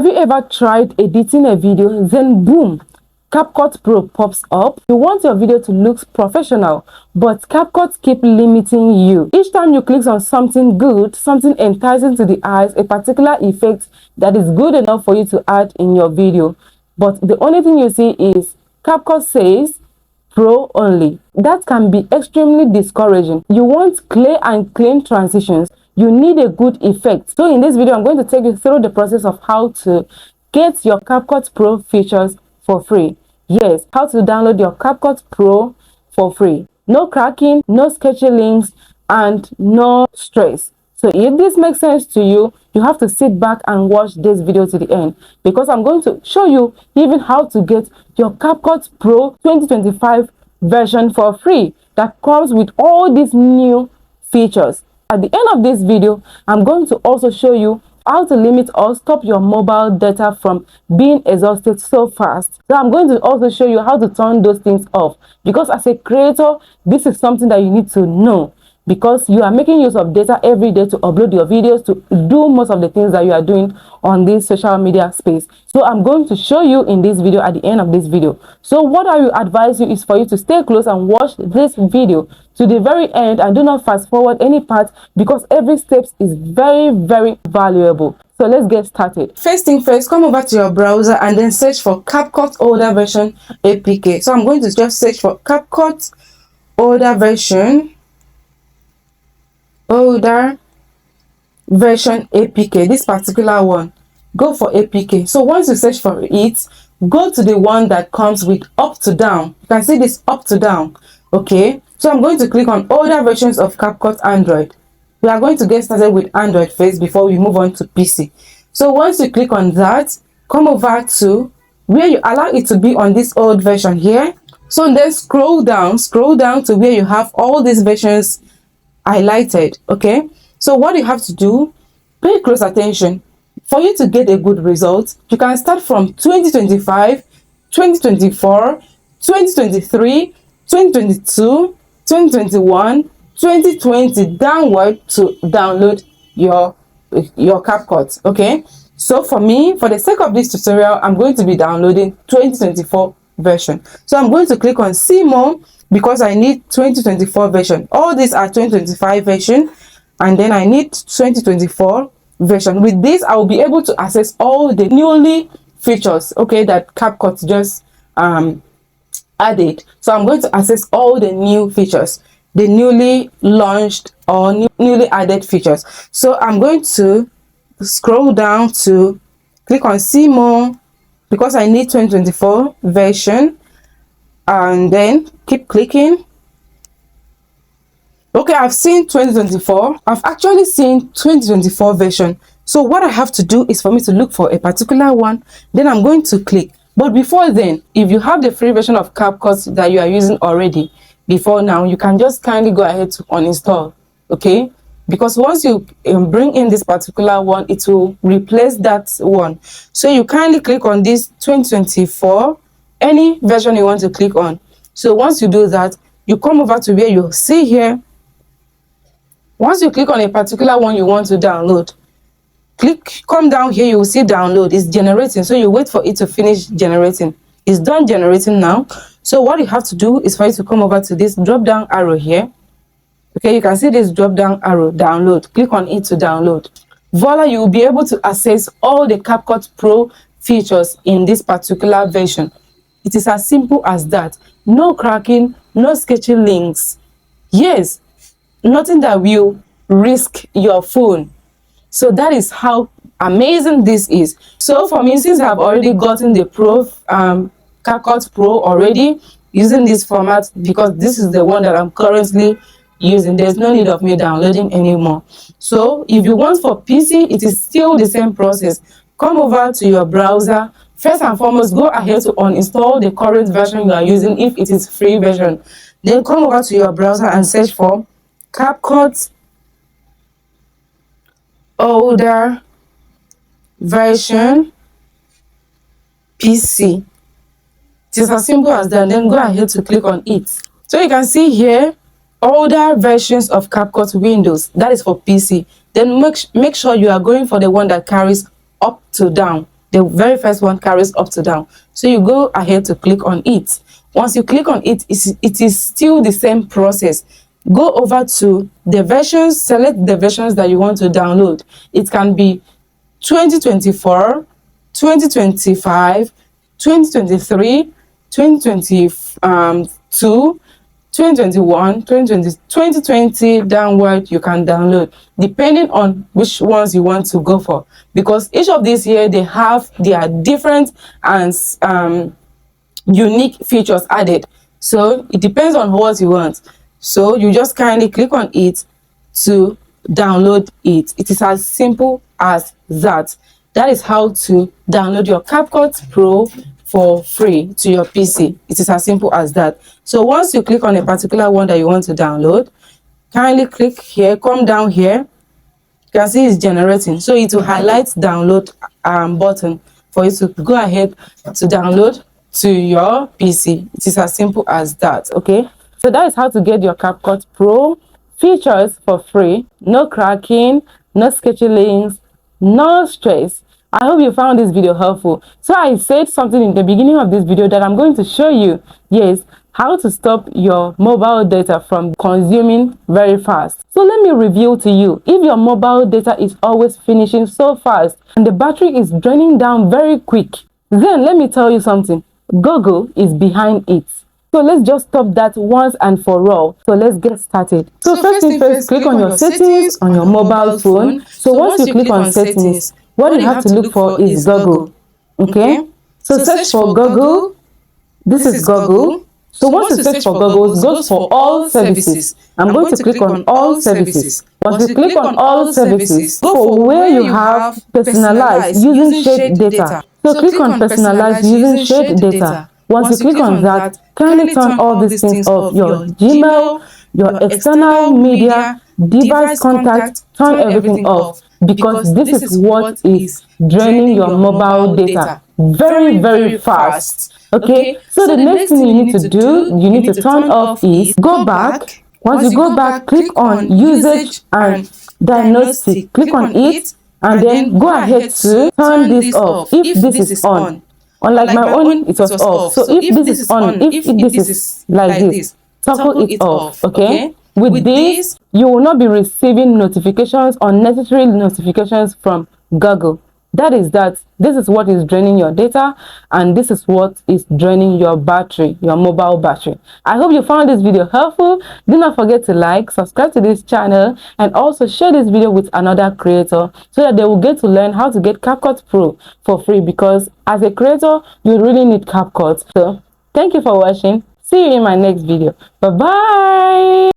Have you ever tried editing a video, then boom, CapCut Pro pops up? You want your video to look professional, but CapCut keep limiting you. Each time you click on something good, something enticing to the eyes, a particular effect that is good enough for you to add in your video, but the only thing you see is CapCut says Pro only. That can be extremely discouraging. You want clear and clean transitions. You need a good effect. So in this video, I'm going to take you through the process of how to get your CapCut Pro features for free. Yes, how to download your CapCut Pro for free. No cracking, no sketchy links, and no stress. So if this makes sense to you, you have to sit back and watch this video to the end, because I'm going to show you even how to get your CapCut Pro 2025 version for free that comes with all these new features. At the end of this video, I'm going to also show you how to limit or stop your mobile data from being exhausted so fast. So I'm going to also show you how to turn those things off, because as a creator, this is something that you need to know, because you are making use of data every day to upload your videos, to do most of the things that you are doing on this social media space. So I'm going to show you in this video at the end of this video. So what I will advise you is for you to stay close and watch this video to the very end, and do not fast forward any part, because every step is very valuable. So let's get started. First thing first, come over to your browser and then search for CapCut older version APK. So I'm going to just search for CapCut older version APK, this particular one. Go for APK. So once you search for it, go to the one that comes with up to down. You can see this up to down. Okay, so I'm going to click on older versions of CapCut Android. We are going to get started with Android first before we move on to PC. So once you click on that, come over to where you allow it to be on this old version here. So then scroll down to where you have all these versions highlighted. Okay, so what you have to do, pay close attention. For you to get a good result, you can start from 2025, 2024, 2023, 2022, 2021, 2020 downward to download your CapCut. Okay, so for me, for the sake of this tutorial, I'm going to be downloading 2024 version. So I'm going to click on see more, because I need 2024 version. All these are 2025 version, and then I need 2024 version. With this, I will be able to access all the newly features, okay, that CapCut just added. So I'm going to access all the new features, the newly launched or newly added features. So I'm going to scroll down to click on see more, because I need 2024 version, and then keep clicking. Okay, I've seen 2024. I've actually seen 2024 version. So what I have to do is for me to look for a particular one, then I'm going to click. But before then, if you have the free version of CapCut that you are using already before now, you can just kindly go ahead to uninstall. Okay, because once you bring in this particular one, it will replace that one. So you kindly click on this 2024, any version you want to click on. So once you do that, you come over to where you see here. Once you click on a particular one you want to download, come down here, you will see download. It's generating, so you wait for it to finish generating. It's done generating now. So what you have to do is for you to come over to this drop down arrow here. Okay, you can see this drop down arrow, download. Click on it to download. Voila, you will be able to access all the CapCut Pro features in this particular version. It is as simple as that. No cracking, no sketchy links. Yes, nothing that will risk your phone. So that is how amazing this is. So for me, since I've already gotten the CapCut Pro already using this format, because this is the one that I'm currently using, there's no need of me downloading anymore. So if you want for PC, it is still the same process. Come over to your browser. First and foremost, go ahead to uninstall the current version you are using if it is free version. Then come over to your browser and search for CapCut older version PC. It is as simple as that. Then go ahead to click on it. So you can see here older versions of CapCut Windows, that is for PC. Then make sure you are going for the one that carries up to down. The very first one carries up to down. So you go ahead to click on it. Once you click on it, it is still the same process. Go over to the versions, select the versions that you want to download. It can be 2024, 2025, 2023, 2022, 2021, 2020 downward. You can download depending on which ones you want to go for, because each of these here, they have their different and unique features added. So it depends on what you want. So you just kindly click on it to download it. It is as simple as that. That is how to download your CapCut Pro for free to your PC. It is as simple as that. So once you click on a particular one that you want to download, kindly click here, come down here. You can see it's generating. So it will highlight download button for you to go ahead to download to your PC. It is as simple as that. Okay, so that is how to get your CapCut Pro features for free. No cracking, no sketchy links, no stress. I hope you found this video helpful. So I said something in the beginning of this video that I'm going to show you, yes, how to stop your mobile data from consuming very fast. So let me reveal to you, if your mobile data is always finishing so fast and the battery is draining down very quick, then let me tell you something, Google is behind it. So let's just stop that once and for all. So let's get started. So first thing first, click on your settings on your mobile phone. So once you click on settings, what you have to look for is Google. Okay, so search for Google. This is Google. So once you search for Google, it goes for all services. I'm going to click on all services. Once you click on all services, go for where you have personalized using shared data. So click on personalized using shared data. Once you click on that, kindly turn all these things off. Your Gmail, your external media, device contact, turn everything off, because this is what is draining your mobile data very, very fast. Okay, so the next thing you need to do, you need to turn off is go back. Once you go back, click on usage and diagnostic, click on it, and then go ahead to turn this off if this is on. Unlike my own, it was off. So if this is on, if this is like this, toggle it off. Okay, with this, you will not be receiving notifications, unnecessary notifications from Google. That is that. This is what is draining your data, and this is what is draining your battery, your mobile battery. I hope you found this video helpful. Do not forget to like, subscribe to this channel, and also share this video with another creator so that they will get to learn how to get CapCut Pro for free, because as a creator, you really need CapCut. So thank you for watching. See you in my next video. Bye bye.